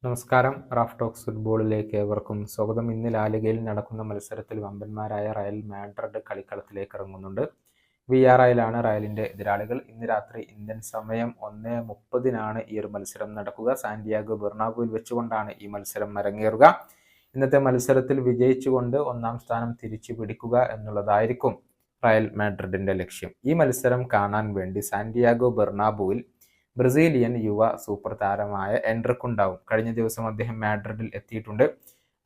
നമസ്കാരം. Raf talks ഫുട്ബോളിലേക്ക് ഏവർക്കും സ്വാഗതം. ഇന്ന് ലാലിഗയിൽ നടക്കുന്ന മത്സരത്തിൽ വമ്പന്മാരായ റയൽ മാഡ്രിഡ് കളിക്കളത്തിലേക്ക് ഇറങ്ങുന്നുണ്ട്. വിയ്യാറയിലാണ് റയലിന്റെ എതിരാളികൾ. ഇന്ന് രാത്രി ഇന്ത്യൻ സമയം 1:30 ഈ ഒരു മത്സരം നടക്കുക. സാന്റിയാഗോ ബെർണാബുവിൽ വെച്ചുകൊണ്ടാണ് ഈ മത്സരം അരങ്ങേറുക. ഇന്നത്തെ മത്സരത്തിൽ വിജയിച്ചുകൊണ്ട് ഒന്നാം സ്ഥാനം തിരിച്ചു പിടിക്കുക എന്നുള്ളതായിരിക്കും റയൽ മാഡ്രിഡിന്റെ ലക്ഷ്യം. ഈ മത്സരം കാണാൻ വേണ്ടി സാന്റിയാഗോ ബെർണാബുവിൽ ബ്രസീലിയൻ യുവ സൂപ്പർ താരമായ എൻട്രിക് ഉണ്ടാവും. കഴിഞ്ഞ ദിവസം അദ്ദേഹം മാഡ്രിഡിൽ എത്തിയിട്ടുണ്ട്.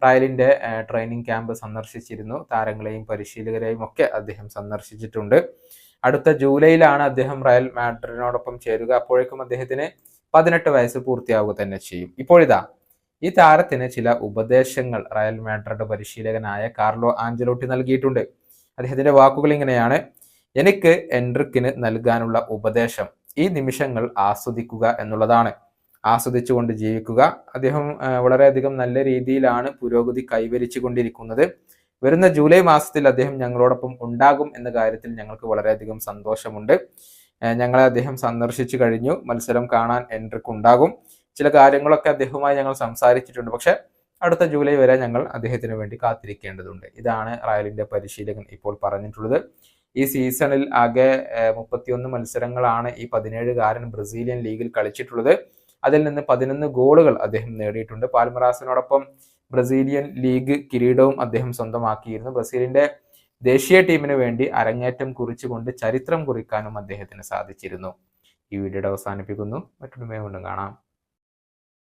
റയലിന്റെ ട്രെയിനിങ് ക്യാമ്പ് സന്ദർശിച്ചിരുന്നു. താരങ്ങളെയും പരിശീലകരെയും ഒക്കെ അദ്ദേഹം സന്ദർശിച്ചിട്ടുണ്ട്. അടുത്ത ജൂലൈയിലാണ് അദ്ദേഹം റയൽ മാഡ്രിഡിനോടൊപ്പം ചേരുക. അപ്പോഴേക്കും അദ്ദേഹത്തിന് 18 വയസ്സ് പൂർത്തിയാവുക തന്നെ ചെയ്യും. ഇപ്പോഴിതാ ഈ താരത്തിന് ചില ഉപദേശങ്ങൾ റയൽ മാഡ്രിഡ് പരിശീലകനായ കാർലോ ആഞ്ചലോട്ടി നൽകിയിട്ടുണ്ട്. അദ്ദേഹത്തിന്റെ വാക്കുകൾ ഇങ്ങനെയാണ്: എനിക്ക് എൻട്രിക്കിന് നൽകാനുള്ള ഉപദേശം ഈ നിമിഷങ്ങൾ ആസ്വദിക്കുക എന്നുള്ളതാണ്. ആസ്വദിച്ചുകൊണ്ട് ജീവിക്കുക. അദ്ദേഹം വളരെയധികം നല്ല രീതിയിലാണ് പുരോഗതി കൈവരിച്ചു കൊണ്ടിരിക്കുന്നത്. വരുന്ന ജൂലൈ മാസത്തിൽ അദ്ദേഹം ഞങ്ങളോടൊപ്പം ഉണ്ടാകും എന്ന കാര്യത്തിൽ ഞങ്ങൾക്ക് വളരെയധികം സന്തോഷമുണ്ട്. ഞങ്ങളെ അദ്ദേഹം സന്ദർശിച്ചു കഴിഞ്ഞു. മത്സരം കാണാൻ എൻട്രിക് ഉണ്ടാകും. ചില കാര്യങ്ങളൊക്കെ അദ്ദേഹവുമായി ഞങ്ങൾ സംസാരിച്ചിട്ടുണ്ട്. പക്ഷെ അടുത്ത ജൂലൈ വരെ ഞങ്ങൾ അദ്ദേഹത്തിന് വേണ്ടി കാത്തിരിക്കേണ്ടതുണ്ട്. ഇതാണ് റയലിന്റെ പരിശീലകൻ ഇപ്പോൾ പറഞ്ഞിട്ടുള്ളത്. ഈ സീസണിൽ ആകെ 31 മത്സരങ്ങളാണ് ഈ 17-കാരൻ ബ്രസീലിയൻ ലീഗിൽ കളിച്ചിട്ടുള്ളത്. അതിൽ നിന്ന് 11 ഗോളുകൾ അദ്ദേഹം നേടിയിട്ടുണ്ട്. പാൽമറാസിനോടൊപ്പം ബ്രസീലിയൻ ലീഗ് കിരീടവും അദ്ദേഹം സ്വന്തമാക്കിയിരുന്നു. ബ്രസീലിന്റെ ദേശീയ ടീമിന് വേണ്ടി അരങ്ങേറ്റം കുറിച്ചുകൊണ്ട് ചരിത്രം കുറിക്കാനും അദ്ദേഹത്തിന് സാധിച്ചിരുന്നു. ഈ വീഡിയോയുടെ അവസാനിപ്പിക്കുന്നു. മറ്റൊരു വീണ്ടും കാണാം.